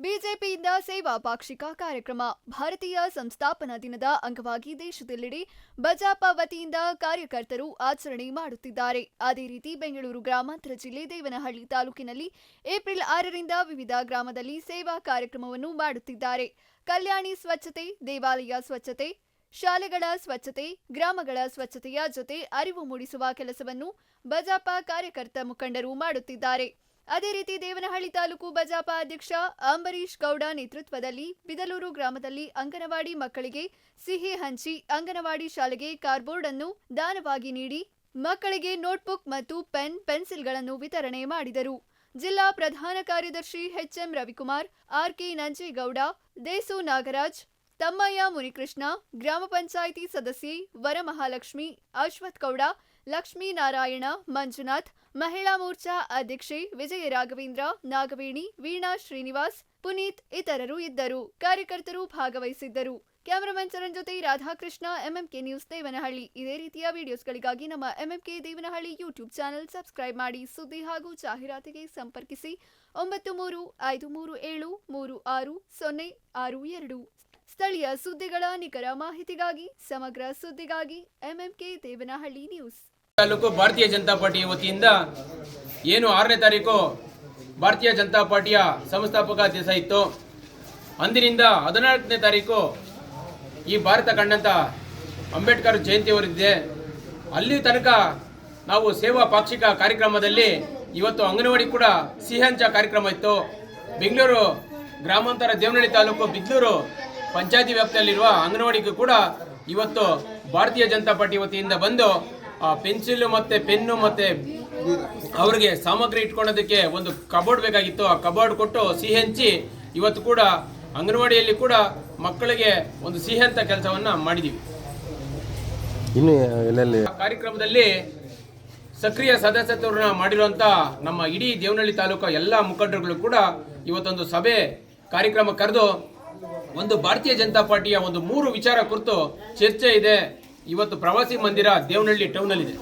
ಬಿಜೆಪಿಯಿಂದ ಸೇವಾ ಪಾಕ್ಷಿಕ ಕಾರ್ಯಕ್ರಮ. ಭಾರತೀಯ ಸಂಸ್ಥಾಪನಾ ದಿನದ ಅಂಗವಾಗಿ ದೇಶದೆಲ್ಲೆಡೆ ಬಜಾಪ ವತಿಯಿಂದ ಕಾರ್ಯಕರ್ತರು ಆಚರಣೆ ಮಾಡುತ್ತಿದ್ದಾರೆ. ಅದೇ ರೀತಿ ಬೆಂಗಳೂರು ಗ್ರಾಮಾಂತರ ಜಿಲ್ಲೆ ದೇವನಹಳ್ಳಿ ತಾಲೂಕಿನಲ್ಲಿ ಏಪ್ರಿಲ್ 6ರಿಂದ ವಿವಿಧ ಗ್ರಾಮದಲ್ಲಿ ಸೇವಾ ಕಾರ್ಯಕ್ರಮವನ್ನು ಮಾಡುತ್ತಿದ್ದಾರೆ. ಕಲ್ಯಾಣಿ ಸ್ವಚ್ಛತೆ, ದೇವಾಲಯ ಸ್ವಚ್ಛತೆ, ಶಾಲೆಗಳ ಸ್ವಚ್ಛತೆ, ಗ್ರಾಮಗಳ ಸ್ವಚ್ಛತೆಯ ಜೊತೆ ಅರಿವು ಮೂಡಿಸುವ ಕೆಲಸವನ್ನು ಬಜಾಪ ಕಾರ್ಯಕರ್ತ ಮುಖಂಡರು ಮಾಡುತ್ತಿದ್ದಾರೆ. ಅದೇ ರೀತಿ ದೇವನಹಳ್ಳಿ ತಾಲೂಕು ಬಜಾಪ ಅಧ್ಯಕ್ಷ ಅಂಬರೀಶ್ ಗೌಡ ನೇತೃತ್ವದಲ್ಲಿ ಬಿದಲೂರು ಗ್ರಾಮದಲ್ಲಿ ಅಂಗನವಾಡಿ ಮಕ್ಕಳಿಗೆ ಸಿಹಿ ಹಂಚಿ ಅಂಗನವಾಡಿ ಶಾಲೆಗೆ ಕಾರ್ಡ್ಬೋರ್ಡ್ ಅನ್ನು ದಾನವಾಗಿ ನೀಡಿ ಮಕ್ಕಳಿಗೆ ನೋಟ್ಬುಕ್ ಮತ್ತು ಪೆನ್ಸಿಲ್ಗಳನ್ನು ವಿತರಣೆ ಮಾಡಿದರು. ಜಿಲ್ಲಾ ಪ್ರಧಾನ ಕಾರ್ಯದರ್ಶಿ ಎಚ್ಎಂ ರವಿಕುಮಾರ್, ಆರ್ಕೆ ನಂಜೇಗೌಡ, ದೇಸು ನಾಗರಾಜ್, ತಮ್ಮಯ್ಯ ಮುನಿಕೃಷ್ಣ, ಗ್ರಾಮ ಪಂಚಾಯಿತಿ ಸದಸ್ಯೆ ವರಮಹಾಲಕ್ಷ್ಮಿ, ಅಶ್ವಥ್ ಗೌಡ, ಲಕ್ಷ್ಮೀನಾರಾಯಣ, ಮಂಜುನಾಥ್, ಮಹಿಳಾ ಮೋರ್ಚಾ ಅಧ್ಯಕ್ಷೆ ವಿಜಯ ರಾಘವೇಂದ್ರ, ನಾಗವೇಣಿ, ವೀಣಾ ಶ್ರೀನಿವಾಸ್, ಪುನೀತ್ ಇತರರು ಇದ್ದರು. ಕಾರ್ಯಕರ್ತರು ಭಾಗವಹಿಸಿದ್ದರು. ಕ್ಯಾಮರಾಮನ್ ಚರಣ್ ಜೊತೆ ರಾಧಾಕೃಷ್ಣ, ಎಂಎಂಕೆ ನ್ಯೂಸ್ ದೇವನಹಳ್ಳಿ. ಇದೇ ರೀತಿಯ ವಿಡಿಯೋಸ್ಗಳಿಗಾಗಿ ನಮ್ಮ MMK Devanahalli YouTube channel subscribe ಮಾಡಿ. ಸುದ್ದಿ ಹಾಗೂ ಜಾಹೀರಾತಿಗೆ ಸಂಪರ್ಕಿಸಿ 9353373662. ಸ್ಥಳೀಯ ಸುದ್ದಿಗಳ ನಿಖರ ಮಾಹಿತಿಗಾಗಿ, ಸಮಗ್ರ ಸುದ್ದಿಗಾಗಿ ಎಂಎಂಕೆ ದೇವನಹಳ್ಳಿ ನ್ಯೂಸ್. ತಾಲೂಕು ಭಾರತೀಯ ಜನತಾ ಪಾರ್ಟಿ ವತಿಯಿಂದ ಏನು 6ನೇ ತಾರೀಕು ಭಾರತೀಯ ಜನತಾ ಪಾರ್ಟಿಯ ಸಂಸ್ಥಾಪಕ ದಿವಸ ಇತ್ತು, ಅಂದಿನಿಂದ 14ನೇ ತಾರೀಕು ಈ ಭಾರತ ಕಂಡಂಥ ಅಂಬೇಡ್ಕರ್ ಜಯಂತಿಯವರಿದೆ. ಅಲ್ಲಿ ತನಕ ನಾವು ಸೇವಾ ಪಾಕ್ಷಿಕ ಕಾರ್ಯಕ್ರಮದಲ್ಲಿ ಇವತ್ತು ಅಂಗನವಾಡಿ ಕೂಡ ಸಿಹಂಚ ಕಾರ್ಯಕ್ರಮ ಇತ್ತು. ಬೆಂಗಳೂರು ಗ್ರಾಮಾಂತರ ದೇವನಹಳ್ಳಿ ತಾಲೂಕು ಬಿದಲೂರು ಪಂಚಾಯತಿ ವ್ಯಾಪ್ತಿಯಲ್ಲಿರುವ ಅಂಗನವಾಡಿಗೂ ಕೂಡ ಇವತ್ತು ಭಾರತೀಯ ಜನತಾ ಪಾರ್ಟಿ ವತಿಯಿಂದ ಬಂದು ಪೆನ್ಸಿಲ್ ಮತ್ತು ಪೆನ್ನು ಮತ್ತು ಅವರಿಗೆ ಸಾಮಗ್ರಿ ಇಟ್ಕೊಳ್ಳೋದಕ್ಕೆ ಒಂದು ಕಬೋರ್ಡ್ ಬೇಕಾಗಿತ್ತು. ಆ ಕಬೋರ್ಡ್ ಕೊಟ್ಟು ಸಿಹಿ ಹಂಚಿ ಇವತ್ತು ಕೂಡ ಅಂಗನವಾಡಿಯಲ್ಲಿ ಕೂಡ ಮಕ್ಕಳಿಗೆ ಒಂದು ಸಿಹಿ ಹಂತ ಕೆಲಸವನ್ನು ಮಾಡಿದ್ದೀವಿ. ಕಾರ್ಯಕ್ರಮದಲ್ಲಿ ಸಕ್ರಿಯ ಸದಸ್ಯತ್ವರನ್ನ ಮಾಡಿರುವಂಥ ನಮ್ಮ ಇಡೀ ದೇವನಹಳ್ಳಿ ತಾಲೂಕು ಎಲ್ಲ ಮುಖಂಡರುಗಳು ಕೂಡ ಇವತ್ತೊಂದು ಸಭೆ ಕಾರ್ಯಕ್ರಮ ಕರೆದು ಒಂದು ಭಾರತೀಯ ಜನತಾ ಪಾರ್ಟಿಯ ಒಂದು 3 ವಿಚಾರ ಕುರಿತು ಚರ್ಚೆ ಇದೆ. ಇವತ್ತು ಪ್ರವಾಸಿ ಮಂದಿರ ದೇವನಹಳ್ಳಿ ಟೌನಲ್ಲಿದೆ.